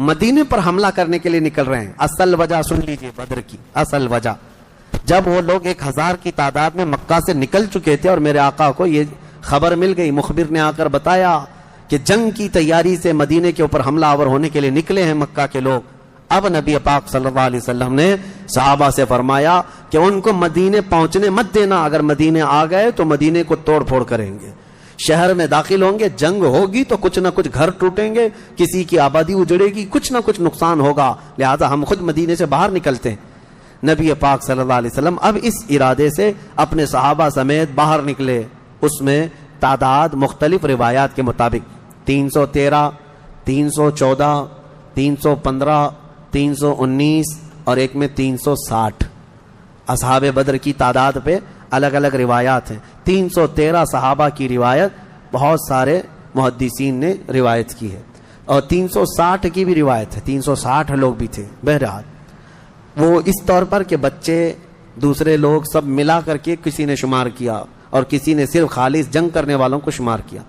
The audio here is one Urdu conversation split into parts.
مدینے پر حملہ کرنے کے لیے نکل رہے ہیں. اصل وجہ سن لیجئے بدر کی اصل وجہ. جب وہ لوگ 1000 کی تعداد میں مکہ سے نکل چکے تھے اور میرے آقا کو یہ خبر مل گئی, مخبر نے آ کر بتایا کہ جنگ کی تیاری سے مدینے کے اوپر حملہ آور ہونے کے لیے نکلے ہیں مکہ کے لوگ. اب نبی پاک صلی اللہ علیہ وسلم نے صحابہ سے فرمایا کہ ان کو مدینے پہنچنے مت دینا, اگر مدینے آ گئے تو مدینے کو توڑ پھوڑ کریں گے, شہر میں داخل ہوں گے, جنگ ہوگی تو کچھ نہ کچھ گھر ٹوٹیں گے, کسی کی آبادی اجڑے گی, کچھ نہ کچھ نقصان ہوگا, لہذا ہم خود مدینے سے باہر نکلتے ہیں. نبی پاک صلی اللہ علیہ وسلم اب اس ارادے سے اپنے صحابہ سمیت باہر نکلے. اس میں تعداد مختلف روایات کے مطابق 313, 314, 315, 319 اور ایک میں 360 اصحاب بدر کی تعداد پہ الگ الگ روایات ہیں. 313 صحابہ کی روایت بہت سارے محدثین نے روایت کی ہے, اور 360 کی بھی روایت ہے, 360 لوگ بھی تھے. بہرحال وہ اس طور پر کہ بچے دوسرے لوگ سب ملا کر کے کسی نے شمار کیا اور کسی نے صرف خالص جنگ کرنے والوں کو شمار کیا.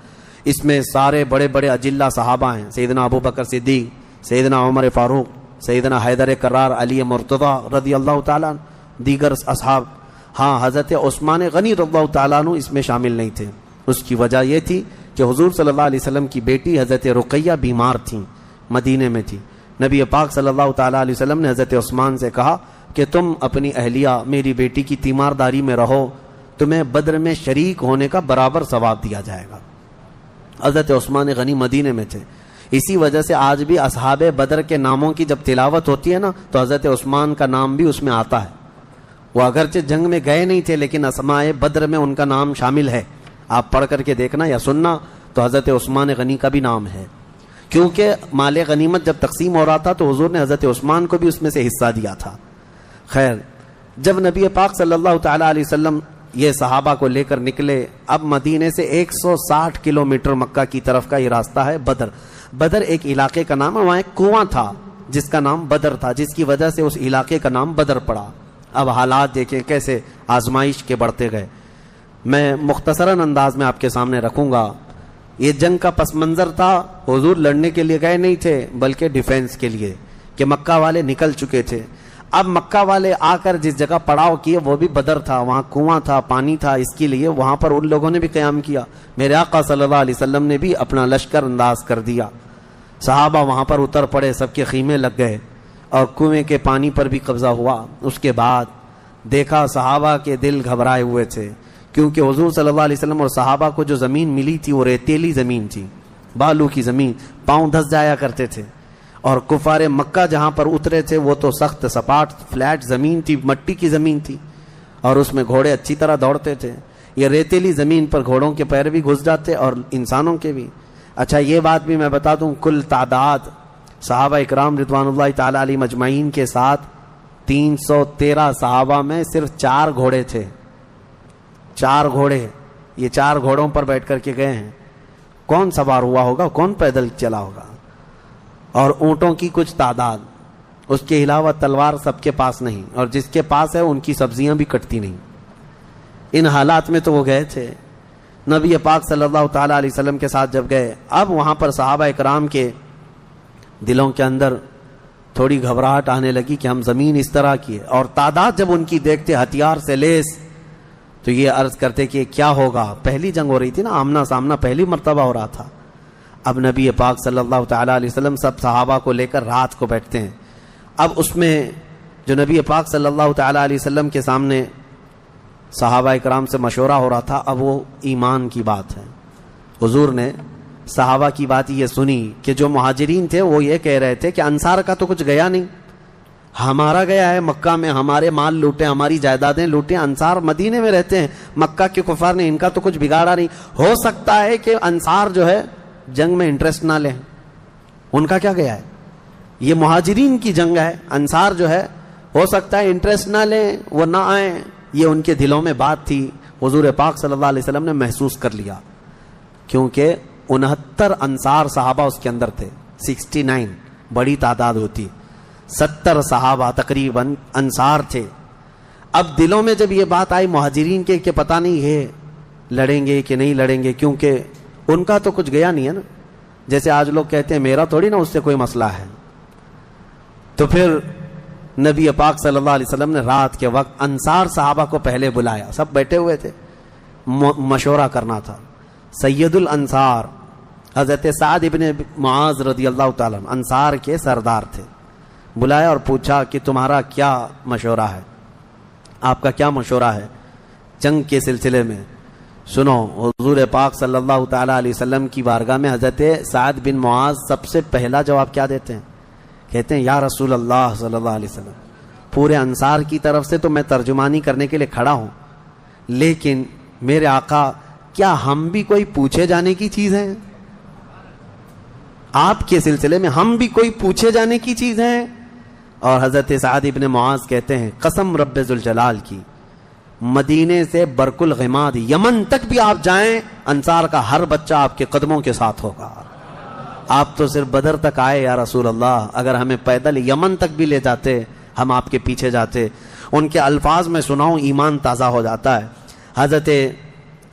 اس میں سارے بڑے بڑے اجلہ صحابہ ہیں, سیدنا ابو بکر صدیق, سیدنا عمر فاروق, سیدنا حیدر کرار, علی مرتضیٰ رضی اللہ تعالیٰ, دیگر اصحاب. ہاں, حضرت عثمان غنی رضی اللہ تعالیٰ عنہ اس میں شامل نہیں تھے. اس کی وجہ یہ تھی کہ حضور صلی اللہ علیہ وسلم کی بیٹی حضرت رقیہ بیمار تھیں, مدینے میں تھی. نبی پاک صلی اللہ تعالیٰ علیہ وسلم نے حضرت عثمان سے کہا کہ تم اپنی اہلیہ میری بیٹی کی تیمارداری میں رہو, تمہیں بدر میں شریک ہونے کا برابر ثواب دیا جائے گا. حضرت عثمان غنی مدینے میں تھے. اسی وجہ سے آج بھی اصحاب بدر کے ناموں کی جب تلاوت ہوتی ہے نا تو حضرت عثمان کا نام بھی اس میں آتا ہے. وہ اگرچہ جنگ میں گئے نہیں تھے لیکن اسماء بدر میں ان کا نام شامل ہے. آپ پڑھ کر کے دیکھنا یا سننا تو حضرت عثمان غنی کا بھی نام ہے, کیونکہ مال غنیمت جب تقسیم ہو رہا تھا تو حضور نے حضرت عثمان کو بھی اس میں سے حصہ دیا تھا. خیر, جب نبی پاک صلی اللہ تعالیٰ علیہ وسلم یہ صحابہ کو لے کر نکلے, اب مدینے سے 160 کلومیٹر مکہ کی طرف کا یہ راستہ ہے. بدر ایک علاقے کا نام ہے, وہاں ایک کنواں تھا جس کا نام بدر تھا, جس کی وجہ سے اس علاقے کا نام بدر پڑا. اب حالات دیکھیں کیسے آزمائش کے بڑھتے گئے. میں مختصراً انداز میں آپ کے سامنے رکھوں گا. یہ جنگ کا پس منظر تھا. حضور لڑنے کے لیے گئے نہیں تھے بلکہ ڈیفینس کے لیے, کہ مکہ والے نکل چکے تھے. اب مکہ والے آ کر جس جگہ پڑاؤ کیے وہ بھی بدر تھا, وہاں کنواں تھا, پانی تھا, اس کے لیے وہاں پر ان لوگوں نے بھی قیام کیا. میرے آقا صلی اللہ علیہ وسلم نے بھی اپنا لشکر انداز کر دیا. صحابہ وہاں پر اتر پڑے, سب کے خیمے لگ گئے اور کنویں کے پانی پر بھی قبضہ ہوا. اس کے بعد دیکھا صحابہ کے دل گھبرائے ہوئے تھے, کیونکہ حضور صلی اللہ علیہ وسلم اور صحابہ کو جو زمین ملی تھی وہ ریتیلی زمین تھی, بالو کی زمین, پاؤں دھس جایا کرتے تھے. اور کفار مکہ جہاں پر اترے تھے وہ تو سخت سپاٹ فلیٹ زمین تھی, مٹی کی زمین تھی, اور اس میں گھوڑے اچھی طرح دوڑتے تھے. یہ ریتیلی زمین پر گھوڑوں کے پیر بھی گھس جاتے اور انسانوں کے بھی. اچھا, یہ بات بھی میں بتا دوں, کل تعداد صحابہ اکرام رضوان اللہ تعالی علیہ مجمعین کے ساتھ 313 صحابہ میں صرف 4 گھوڑے تھے. 4 گھوڑے, یہ 4 گھوڑوں پر بیٹھ کر کے گئے ہیں. کون سوار ہوا ہوگا, کون پیدل چلا ہوگا؟ اور اونٹوں کی کچھ تعداد. اس کے علاوہ تلوار سب کے پاس نہیں, اور جس کے پاس ہے ان کی سبزیاں بھی کٹتی نہیں. ان حالات میں تو وہ گئے تھے. نبی پاک صلی اللہ تعالیٰ علیہ وسلم کے ساتھ جب گئے, اب وہاں پر صحابہ اکرام کے دلوں کے اندر تھوڑی گھبراہٹ آنے لگی کہ ہم زمین اس طرح کی ہے, اور تعداد جب ان کی دیکھتے ہتھیار سے لیس تو یہ عرض کرتے کہ کیا ہوگا. پہلی جنگ ہو رہی تھی نا, آمنا سامنا پہلی مرتبہ ہو رہا تھا. اب نبی پاک صلی اللہ تعالیٰ علیہ وسلم سب صحابہ کو لے کر رات کو بیٹھتے ہیں. اب اس میں جو نبی پاک صلی اللہ تعالیٰ علیہ وسلم کے سامنے صحابہ اکرام سے مشورہ ہو رہا تھا, اب وہ ایمان کی بات ہے. حضور نے صحابہ کی بات یہ سنی کہ جو مہاجرین تھے وہ یہ کہہ رہے تھے کہ انصار کا تو کچھ گیا نہیں, ہمارا گیا ہے مکہ میں, ہمارے مال لوٹے, ہماری جائیدادیں لوٹیں. انصار مدینے میں رہتے ہیں, مکہ کے کفار نے ان کا تو کچھ بگاڑا نہیں. ہو سکتا ہے کہ انصار جو ہے جنگ میں انٹرسٹ نہ لیں, ان کا کیا گیا ہے, یہ مہاجرین کی جنگ ہے. انصار جو ہے ہو سکتا ہے انٹرسٹ نہ لیں, وہ نہ آئیں, یہ ان کے دلوں میں بات تھی. حضور پاک صلی اللہ علیہ وسلم نے محسوس کر لیا, کیونکہ 69 انصار صحابہ اس کے اندر تھے. 69 بڑی تعداد ہوتی, 70 صحابہ تقریباً انصار تھے. اب دلوں میں جب یہ بات آئی مہاجرین کے کہ پتہ نہیں ہے لڑیں گے کہ نہیں لڑیں گے, کیونکہ ان کا تو کچھ گیا نہیں ہے نا. جیسے آج لوگ کہتے ہیں میرا تھوڑی نا اس سے کوئی مسئلہ ہے, تو پھر نبی پاک صلی اللہ علیہ وسلم نے رات کے وقت انصار صحابہ کو پہلے بلایا، سب بیٹھے ہوئے تھے، مشورہ کرنا تھا۔ سید الانصار حضرت سعد ابن معاذ رضی اللہ تعالیٰ عنہ انصار کے سردار تھے، بلایا اور پوچھا کہ تمہارا کیا مشورہ ہے، آپ کا کیا مشورہ ہے جنگ کے سلسلے میں؟ سنو، حضور پاک صلی اللہ تعالیٰ علیہ وسلم کی بارگاہ میں حضرت سعد بن معاذ سب سے پہلا جواب کیا دیتے ہیں؟ کہتے ہیں یا رسول اللہ صلی اللہ علیہ وسلم، پورے انصار کی طرف سے تو میں ترجمانی کرنے کے لیے کھڑا ہوں، لیکن میرے آقا کیا ہم بھی کوئی پوچھے جانے کی چیز ہیں؟ آپ کے سلسلے میں ہم بھی کوئی پوچھے جانے کی چیز ہیں؟ اور حضرت سعد ابن معاذ کہتے ہیں قسم رب ذوالجلال کی، مدینے سے برق الغماد یمن تک بھی آپ جائیں، انصار کا ہر بچہ آپ کے قدموں کے ساتھ ہوگا۔ آپ تو صرف بدر تک آئے یا رسول اللہ، اگر ہمیں پیدل یمن تک بھی لے جاتے ہم آپ کے پیچھے جاتے۔ ان کے الفاظ میں سناؤں، ایمان تازہ ہو جاتا ہے۔ حضرت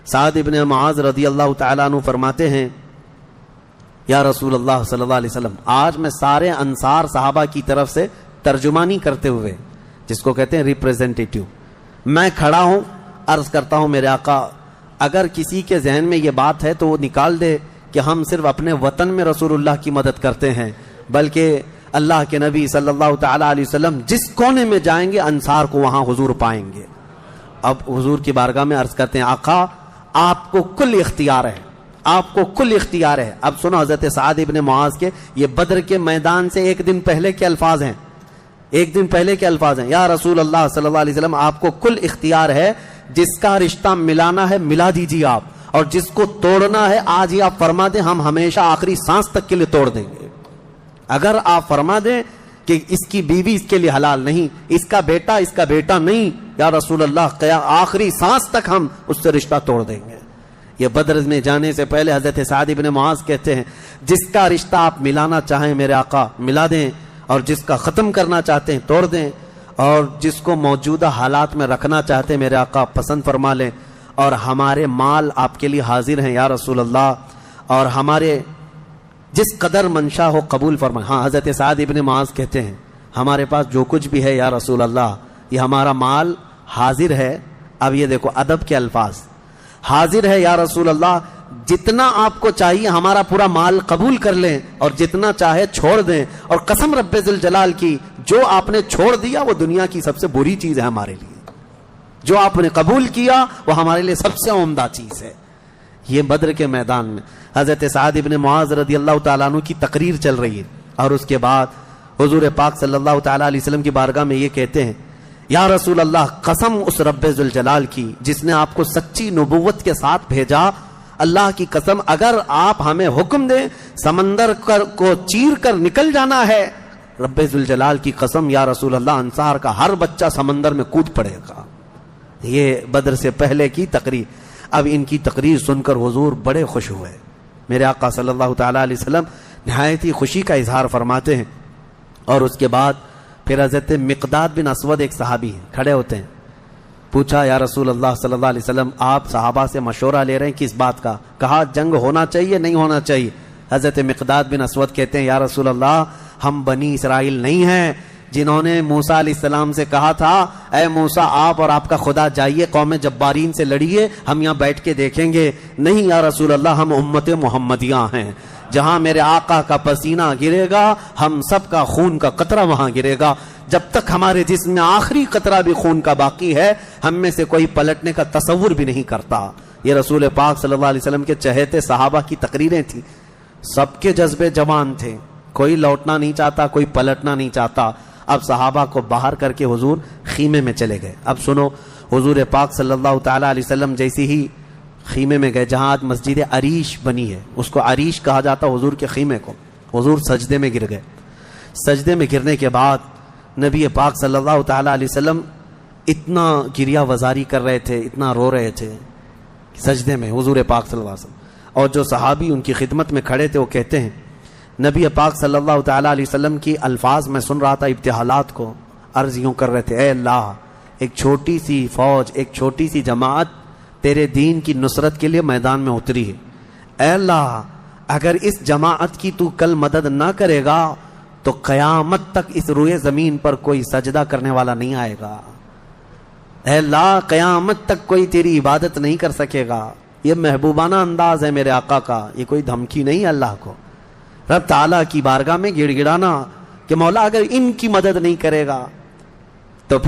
سعد ابن معاذ رضی اللہ تعالیٰ عنہ فرماتے ہیں یا رسول اللہ صلی اللہ علیہ وسلم، آج میں سارے انصار صحابہ کی طرف سے ترجمانی کرتے ہوئے، جس کو کہتے ہیں ریپریزنٹیٹیو، میں کھڑا ہوں، عرض کرتا ہوں میرے آقا اگر کسی کے ذہن میں یہ بات ہے تو وہ نکال دے کہ ہم صرف اپنے وطن میں رسول اللہ کی مدد کرتے ہیں، بلکہ اللہ کے نبی صلی اللہ تعالیٰ علیہ وسلم جس کونے میں جائیں گے انصار کو وہاں حضور پائیں گے۔ اب حضور کی بارگاہ میں عرض کرتے ہیں آقا آپ کو کل اختیار ہے، آپ کو کل اختیار ہے۔ اب سنو حضرت سعد ابن معاذ کے یہ بدر کے میدان سے ایک دن پہلے کے الفاظ ہیں، ایک دن پہلے کے الفاظ ہیں، یا رسول اللہ صلی اللہ علیہ وسلم آپ کو کل اختیار ہے، جس کا رشتہ ملانا ہے ملا دیجیے آپ، اور جس کو توڑنا ہے آج ہی آپ فرما دیں، ہم ہمیشہ آخری سانس تک کے لیے توڑ دیں گے۔ اگر آپ فرما دیں کہ اس کی بیوی اس کے لیے حلال نہیں، اس کا بیٹا نہیں، یا رسول اللہ آخری سانس تک ہم اس سے رشتہ توڑ دیں گے۔ یہ بدر میں جانے سے پہلے حضرت سعد ابن معاذ کہتے ہیں جس کا رشتہ آپ ملانا چاہیں میرے آقا ملا دیں، اور جس کا ختم کرنا چاہتے ہیں توڑ دیں، اور جس کو موجودہ حالات میں رکھنا چاہتے ہیں میرے آقا پسند فرما لیں، اور ہمارے مال آپ کے لیے حاضر ہیں یا رسول اللہ، اور ہمارے جس قدر منشا ہو قبول فرمائیں۔ ہاں حضرت سعد ابن معاذ کہتے ہیں ہمارے پاس جو کچھ بھی ہے یا رسول اللہ یہ ہمارا مال حاضر ہے۔ اب یہ دیکھو ادب کے الفاظ، حاضر ہے یا رسول اللہ، جتنا آپ کو چاہیے ہمارا پورا مال قبول کر لیں اور جتنا چاہے چھوڑ دیں، اور قسم رب ذوالجلال کی جو آپ نے چھوڑ دیا وہ دنیا کی سب سے بری چیز ہے ہمارے لیے، جو آپ نے قبول کیا وہ ہمارے لیے سب سے عمدہ چیز ہے۔ یہ بدر کے میدان میں حضرت سعد ابن معاذ رضی اللہ تعالیٰ عنہ کی تقریر چل رہی ہے، اور اس کے بعد حضور پاک صلی اللہ تعالیٰ علیہ وسلم کی بارگاہ میں یہ کہتے ہیں یا رسول اللہ قسم اس رب ذوالجلال کی جس نے آپ کو سچی نبوت کے ساتھ بھیجا، اللہ کی قسم اگر آپ ہمیں حکم دیں سمندر کو چیر کر نکل جانا ہے، رب ذوالجلال کی قسم یا رسول اللہ انصار کا ہر بچہ سمندر میں کود پڑے گا۔ یہ بدر سے پہلے کی تقریر۔ اب ان کی تقریر سن کر حضور بڑے خوش ہوئے، میرے آقا صلی اللہ تعالیٰ علیہ وسلم نہایت ہی خوشی کا اظہار فرماتے ہیں، اور اس کے بعد پھر حضرت مقداد بن اسود ایک صحابی ہیں کھڑے ہوتے ہیں، پوچھا یا رسول اللہ صلی اللہ علیہ وسلم آپ صحابہ سے مشورہ لے رہے ہیں کس بات کا؟ کہا جنگ ہونا چاہیے نہیں ہونا چاہیے؟ حضرت مقداد بن اسود کہتے ہیں یا رسول اللہ ہم بنی اسرائیل نہیں ہیں جنہوں نے موسیٰ علیہ السلام سے کہا تھا اے موسیٰ آپ اور آپ کا خدا جائیے قوم جبارین سے لڑیے، ہم یہاں بیٹھ کے دیکھیں گے۔ نہیں یا رسول اللہ ہم امت محمدیہ ہیں، جہاں میرے آقا کا پسینہ گرے گا ہم سب کا خون کا قطرہ وہاں گرے گا، جب تک ہمارے جسم میں آخری قطرہ بھی خون کا باقی ہے ہم میں سے کوئی پلٹنے کا تصور بھی نہیں کرتا۔ یہ رسول پاک صلی اللہ علیہ وسلم کے چہیتے صحابہ کی تقریریں تھیں، سب کے جذبے جوان تھے، کوئی لوٹنا نہیں چاہتا، کوئی پلٹنا نہیں چاہتا۔ اب صحابہ کو باہر کر کے حضور خیمے میں چلے گئے۔ اب سنو حضور پاک صلی اللہ تعالیٰ علیہ وسلم جیسی ہی خیمے میں گئے جہاں آج مسجد عریش بنی ہے، اس کو عریش کہا جاتا حضور کے خیمے کو، حضور سجدے میں گر گئے۔ سجدے میں گرنے کے بعد نبی پاک صلی اللہ تعالیٰ علیہ وسلم اتنا گریہ وزاری کر رہے تھے، اتنا رو رہے تھے سجدے میں حضور پاک صلی اللہ علیہ وسلم، اور جو صحابی ان کی خدمت میں کھڑے تھے وہ کہتے ہیں نبی پاک صلی اللہ تعالیٰ علیہ وسلم کی الفاظ میں سن رہا تھا ابتحالات کو، عرض یوں کر رہے تھے اے اللہ ایک چھوٹی سی فوج، ایک چھوٹی سی جماعت تیرے دین کی نصرت کے لیے میدان میں اتری ہے، اے اللہ اگر اس جماعت کی تو کل مدد نہ کرے گا تو قیامت تک اس روئے زمین پر کوئی سجدہ کرنے والا نہیں آئے گا. اے اللہ قیامت تک کوئی تیری عبادت نہیں کر سکے گا. یہ محبوبانہ انداز ہے میرے آقا کا, یہ کوئی دھمکی نہیں اللہ کو. رب تعالیٰ کی بارگاہ میں گڑ گڑانا کہ مولا اگر ان کی مدد نہیں کرے گا تو پھر